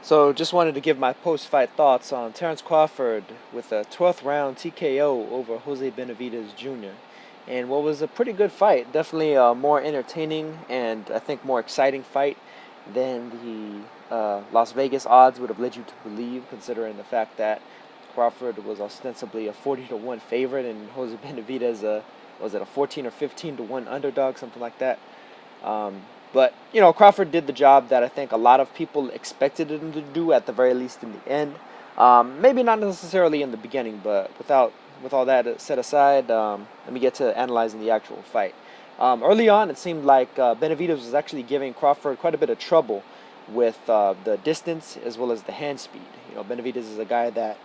So just wanted to give my post-fight thoughts on Terence Crawford with a 12th round TKO over Jose Benavidez Jr. And what was a pretty good fight, definitely a more entertaining and I think more exciting fight than the Las Vegas odds would have led you to believe, considering the fact that Crawford was ostensibly a 40-1 favorite and Jose Benavidez was it a 14 or 15-1 underdog, something like that. But, Crawford did the job that I think a lot of people expected him to do, at the very least in the end. Maybe not necessarily in the beginning, but with all that set aside, let me get to analyzing the actual fight. Early on, it seemed like Benavidez was actually giving Crawford quite a bit of trouble with the distance as well as the hand speed. Benavidez is a guy that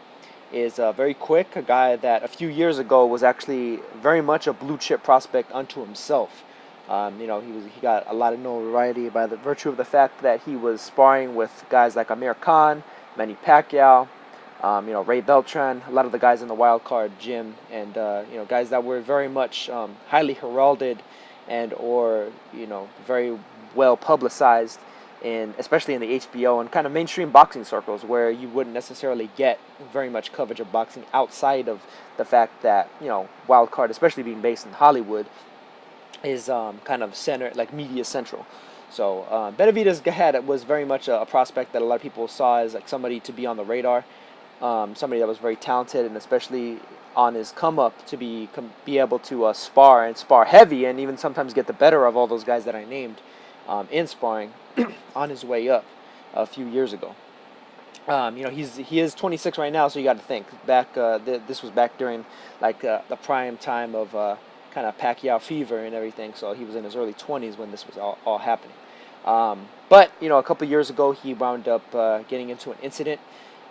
is very quick, a guy that a few years ago was actually very much a blue chip prospect unto himself. He got a lot of notoriety by the virtue of the fact that he was sparring with guys like Amir Khan, Manny Pacquiao, Ray Beltran, a lot of the guys in the wild card gym, and guys that were very much highly heralded or very well publicized, especially in the HBO and kind of mainstream boxing circles, where you wouldn't necessarily get very much coverage of boxing outside of the fact that wild card, especially being based in Hollywood, is kind of center, like media central. So Benavidez was very much a prospect that a lot of people saw as like somebody to be on the radar, somebody that was very talented, and especially on his come up to be able to spar heavy, and even sometimes get the better of all those guys that I named in sparring on his way up a few years ago. He is 26 right now, so you got to think back. This was back during the prime time of kind of Pacquiao fever and everything. So he was in his early 20s when this was all happening. But a couple of years ago, he wound up getting into an incident,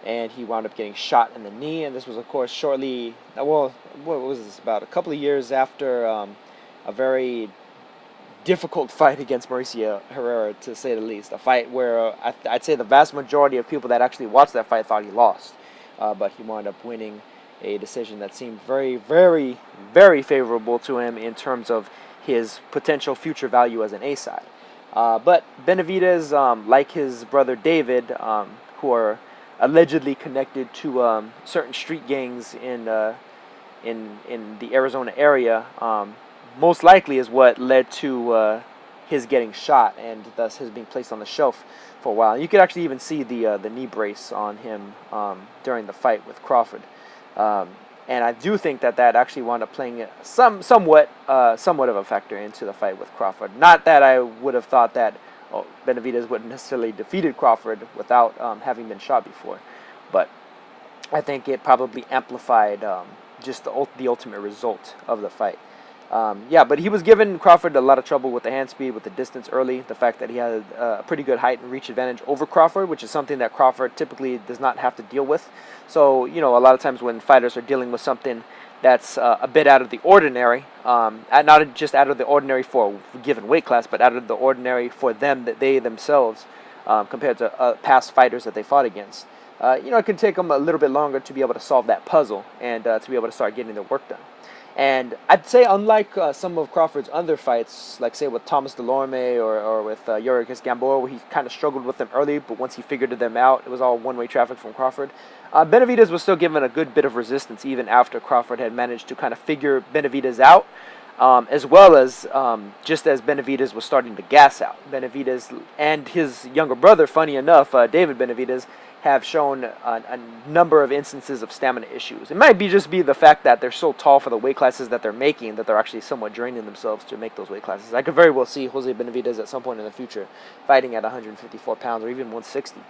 and he wound up getting shot in the knee. And this was, of course, shortly. Well, what was this? About a couple of years after a very difficult fight against Mauricio Herrera, to say the least. A fight where I'd say the vast majority of people that actually watched that fight thought he lost, but he wound up winning a decision that seemed very, very, very favorable to him in terms of his potential future value as an A-side. But Benavidez, like his brother David, who are allegedly connected to certain street gangs in the Arizona area, most likely is what led to his getting shot and thus his being placed on the shelf for a while. And you could actually even see the knee brace on him during the fight with Crawford. And I do think that actually wound up playing somewhat of a factor into the fight with Crawford. Not that I would have thought that Benavidez would necessarily defeated Crawford without having been shot before, but I think it probably amplified just the ultimate result of the fight. But he was giving Crawford a lot of trouble with the hand speed, with the distance early, the fact that he had a pretty good height and reach advantage over Crawford, which is something that Crawford typically does not have to deal with. So, a lot of times when fighters are dealing with something that's a bit out of the ordinary, not just out of the ordinary for a given weight class, but out of the ordinary for them, that they themselves, compared to past fighters that they fought against. It can take them a little bit longer to be able to solve that puzzle and to be able to start getting their work done. And I'd say, unlike some of Crawford's other fights, like say with Thomas Delorme or with Yorikis Gamboa, where he kind of struggled with them early, but once he figured them out, it was all one-way traffic from Crawford. Benavidez was still given a good bit of resistance even after Crawford had managed to kind of figure Benavidez out, as well as just as Benavidez was starting to gas out. Benavidez and his younger brother, funny enough, David Benavidez, have shown a number of instances of stamina issues. It might just be the fact that they're so tall for the weight classes that they're making that they're actually somewhat draining themselves to make those weight classes. I could very well see Jose Benavidez at some point in the future fighting at 154 pounds or even 160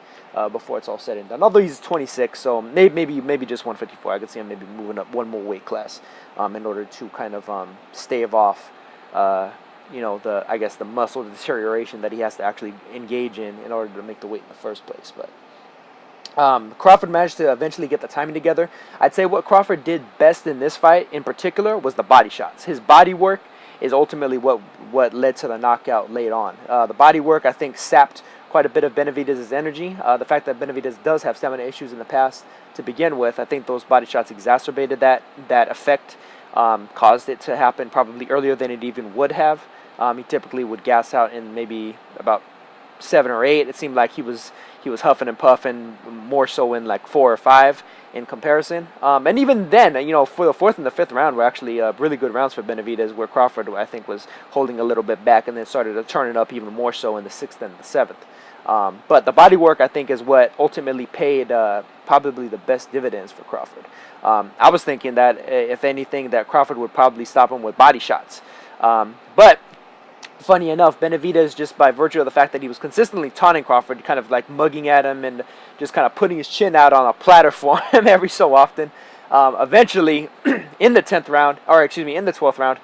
before it's all said and done. Although he's 26, so maybe just 154. I could see him maybe moving up one more weight class in order to kind of stave off the muscle deterioration that he has to actually engage in order to make the weight in the first place. But Crawford managed to eventually get the timing together. I'd say what Crawford did best in this fight in particular was the body shots. His body work is ultimately what led to the knockout late on. The body work, I think, sapped quite a bit of Benavidez's energy. The fact that Benavidez does have stamina issues in the past to begin with, I think those body shots exacerbated that effect, caused it to happen probably earlier than it even would have. He typically would gas out in maybe about 7 or 8. It seemed like he was huffing and puffing, more so in like 4 or 5 in comparison. And even then, for the 4th and the 5th round were actually really good rounds for Benavidez, where Crawford, I think, was holding a little bit back and then started to turn it up even more so in the 6th and the 7th. But the body work, I think, is what ultimately paid probably the best dividends for Crawford. I was thinking that, if anything, that Crawford would probably stop him with body shots. But funny enough, Benavidez, just by virtue of the fact that he was consistently taunting Crawford, kind of like mugging at him and just kind of putting his chin out on a platter for him every so often, eventually in the 10th round, or excuse me, in the 12th round,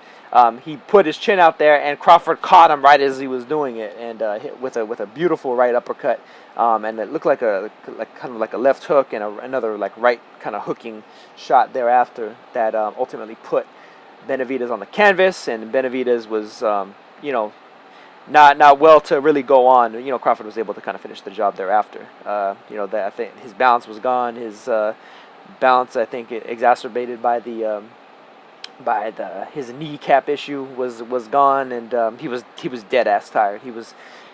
he put his chin out there, and Crawford caught him right as he was doing it, and hit with a beautiful right uppercut, and it looked like kind of like a left hook and another like right kind of hooking shot thereafter that ultimately put Benavidez on the canvas, and Benavidez was not well to really go on. Crawford was able to kind of finish the job thereafter. That I think his balance was gone. His balance, I think, exacerbated by his kneecap issue was gone, and he was dead ass tired.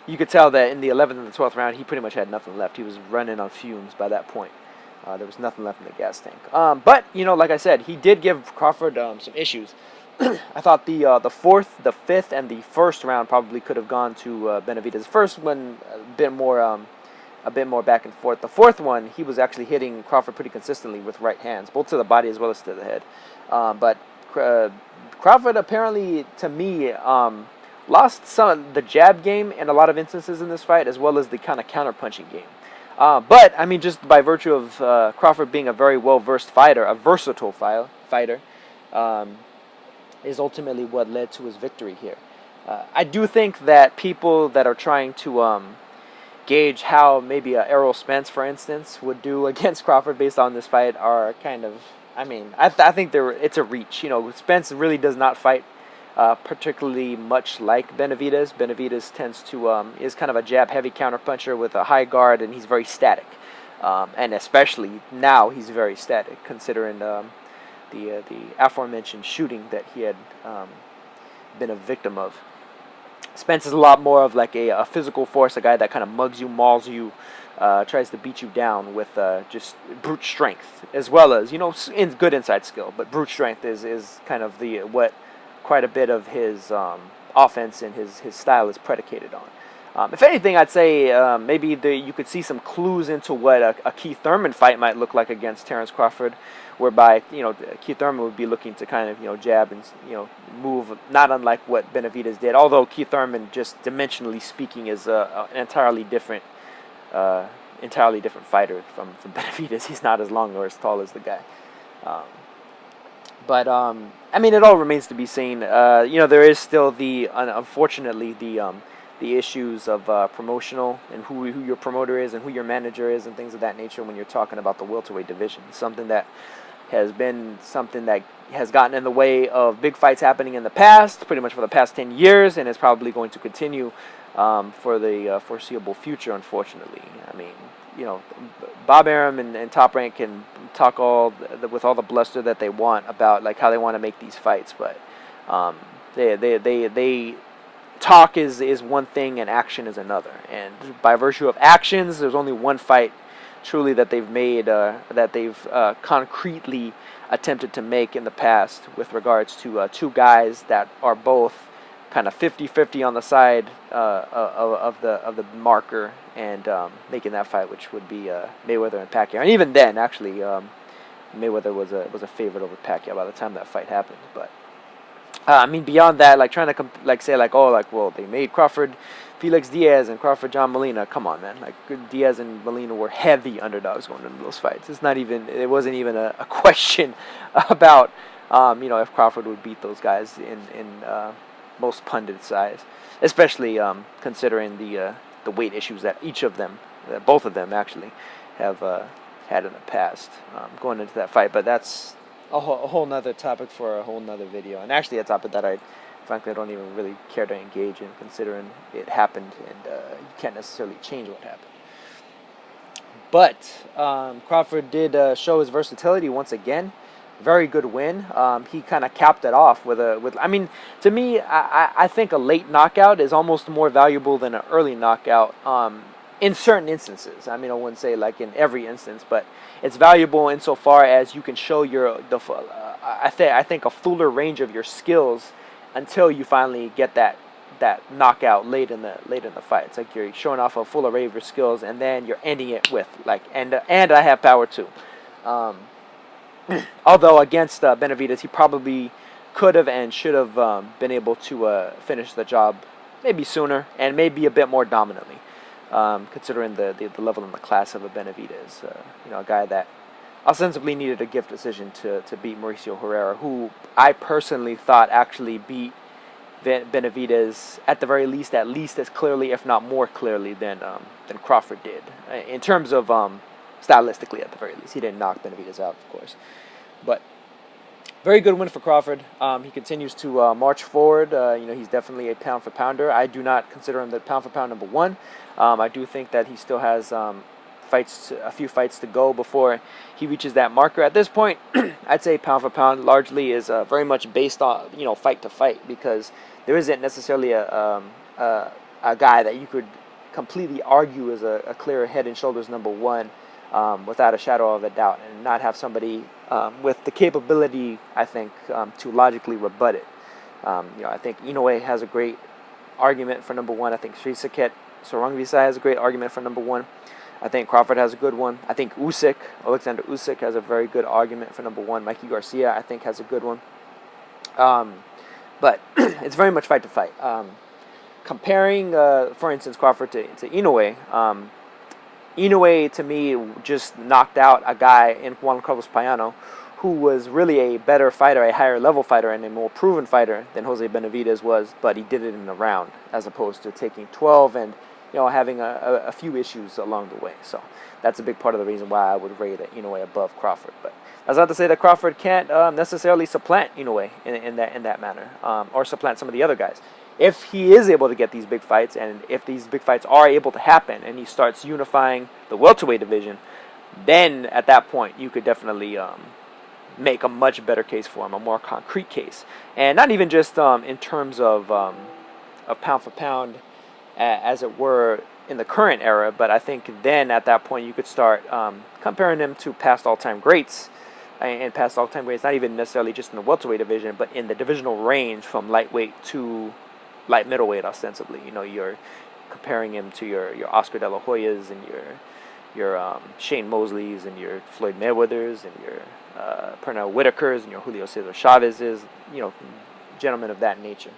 You could tell that in the 11th and the 12th round, he pretty much had nothing left. He was running on fumes by that point. There was nothing left in the gas tank. But like I said, he did give Crawford some issues. I thought the 4th, the 5th, and the 1st round probably could have gone to Benavidez. First one a bit more back and forth. The 4th one, he was actually hitting Crawford pretty consistently with right hands, both to the body as well as to the head. But Crawford apparently, to me, lost some of the jab game in a lot of instances in this fight, as well as the kind of counter-punching game. But, I mean, just by virtue of Crawford being a very well-versed fighter, a versatile fighter, is ultimately what led to his victory here. I do think that people that are trying to gauge how maybe Errol Spence, for instance, would do against Crawford based on this fight are kind of, I think it's a reach. Spence really does not fight particularly much like Benavidez. Benavidez tends to is kind of a jab-heavy counterpuncher with a high guard, and he's very static. And especially now, he's very static, considering the aforementioned shooting that he had been a victim of. Spence is a lot more of like a physical force, a guy that kind of mugs you, mauls you, tries to beat you down with just brute strength, as well as in good inside skill. But brute strength is kind of what quite a bit of his offense and his style is predicated on. If anything, I'd say maybe you could see some clues into what a Keith Thurman fight might look like against Terence Crawford, whereby Keith Thurman would be looking to kind of jab and move, not unlike what Benavidez did. Although Keith Thurman, just dimensionally speaking, is an entirely different fighter from Benavidez. He's not as long or as tall as the guy. But it all remains to be seen. There is still unfortunately the issues of promotional and who your promoter is and who your manager is and things of that nature when you're talking about the welterweight division. Something that has gotten in the way of big fights happening in the past, pretty much for the past 10 years, and is probably going to continue for the foreseeable future, unfortunately. Bob Arum and Top Rank can talk with all the bluster that they want about like how they want to make these fights, but they talk is one thing and action is another. And by virtue of actions, there's only one fight truly that they've made, that they've concretely attempted to make in the past with regards to two guys that are both kind of 50-50 on the side of the marker, and making that fight, which would be Mayweather and Pacquiao. And even then, actually, Mayweather was a favorite over Pacquiao by the time that fight happened. But beyond that, like trying to say well, they made Crawford Felix Diaz and Crawford John Molina. Come on, man! Like Diaz and Molina were heavy underdogs going into those fights. It wasn't even a question about if Crawford would beat those guys in most pundits' eyes, especially considering the weight issues that both of them actually have had in the past going into that fight. But that's a whole nother topic for a whole nother video, and actually a topic that I frankly don't even really care to engage in, considering it happened and you can't necessarily change what happened. But Crawford did show his versatility once again. very good win. He kind of capped it off with. I mean, to me, I think a late knockout is almost more valuable than an early knockout. In certain instances, I mean, I wouldn't say like in every instance, but it's valuable insofar as you can show I think a fuller range of your skills until you finally get that knockout late in the fight. It's like you're showing off a full array of your skills, and then you're ending it with like and I have power too. Although against Benavidez, he probably could have and should have been able to finish the job maybe sooner and maybe a bit more dominantly, considering the level and the class of a Benavidez. A guy that ostensibly needed a gift decision to beat Mauricio Herrera, who I personally thought actually beat Benavidez at least as clearly, if not more clearly, than Crawford did. In terms of stylistically, at the very least, he didn't knock Benavidez out, of course. But very good win for Crawford. He continues to march forward. He's definitely a pound for pounder. I do not consider him the pound for pound number one. I do think that he still has a few fights to go before he reaches that marker. At this point, I'd say pound for pound largely is very much based on fight to fight, because there isn't necessarily a guy that you could completely argue as a clear head and shoulders number one without a shadow of a doubt, and not have somebody with the capability, I think, to logically rebut it. I think Inoue has a great argument for number one. I think Srisaket Sorongvisai has a great argument for number one. I think Crawford has a good one. I think Alexander Usyk has a very good argument for number one. Mikey Garcia, I think, has a good one. But it's very much fight to fight. Comparing, for instance, Crawford to Inoue, Inoue, to me, just knocked out a guy in Juan Carlos Payano who was really a better fighter, a higher level fighter, and a more proven fighter than Jose Benavidez was, but he did it in a round, as opposed to taking 12 and having a few issues along the way. So that's a big part of the reason why I would rate Inoue above Crawford. But that's not to say that Crawford can't necessarily supplant Inoue in that manner, or supplant some of the other guys. If he is able to get these big fights, and if these big fights are able to happen, and he starts unifying the welterweight division, then at that point you could definitely make a much better case for him, a more concrete case, and not even just in terms of pound for pound, as it were, in the current era, but I think then at that point you could start comparing him to past all-time greats, and past all-time greats, not even necessarily just in the welterweight division, but in the divisional range from lightweight to light middleweight, ostensibly. You're comparing him to your Oscar De La Hoyas and your Shane Mosleys and your Floyd Mayweathers and your Pernell Whitakers and your Julio Cesar Chavez's, gentlemen of that nature,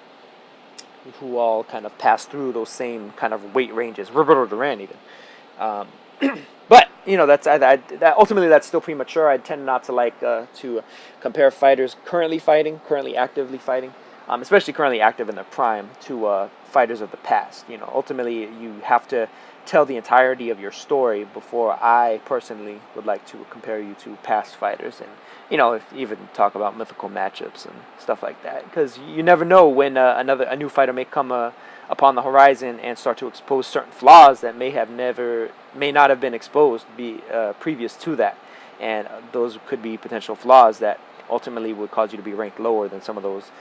who all kind of pass through those same kind of weight ranges. Roberto Duran even. But ultimately that's still premature. I tend not to like to compare fighters currently actively fighting, especially currently active in their prime, to fighters of the past. Ultimately you have to tell the entirety of your story before I personally would like to compare you to past fighters, and even talk about mythical matchups and stuff like that, because you never know when a new fighter may come upon the horizon and start to expose certain flaws that may not have been exposed previous to that, and those could be potential flaws that ultimately would cause you to be ranked lower than some of those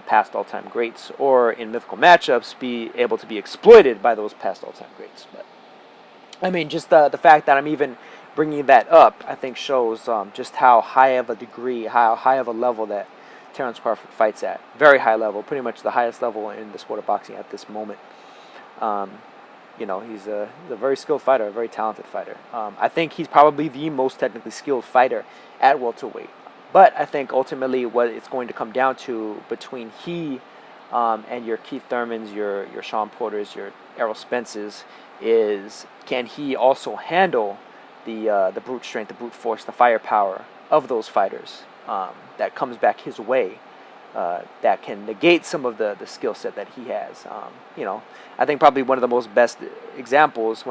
past all-time greats, or in mythical matchups be able to be exploited by those past all-time greats. But I mean, just the fact that I'm even bringing that up, I think shows just how high of a degree, how high of a level that Terence Crawford fights at. Very high level, pretty much the highest level in the sport of boxing at this moment. He's a very skilled fighter, a very talented fighter. I think he's probably the most technically skilled fighter at welterweight. But I think ultimately what it's going to come down to between he and your Keith Thurmans, your Sean Porters, your Errol Spences, is can he also handle the brute strength, the brute force, the firepower of those fighters that comes back his way, that can negate some of the skill set that he has. I think probably one of the most best examples,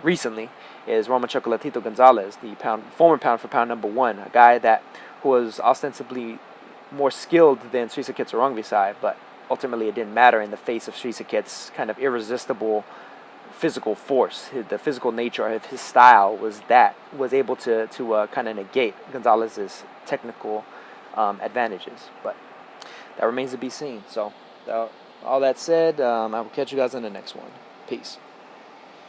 recently, is Roman Chocolatito Gonzalez, the former pound for pound number one, a guy that was ostensibly more skilled than Srisaket Sorongvisai, but ultimately it didn't matter in the face of Srisaket's kind of irresistible physical force, the physical nature of his style was able to kind of negate Gonzalez's technical advantages. But that remains to be seen. So all that said, I will catch you guys in the next one. Peace.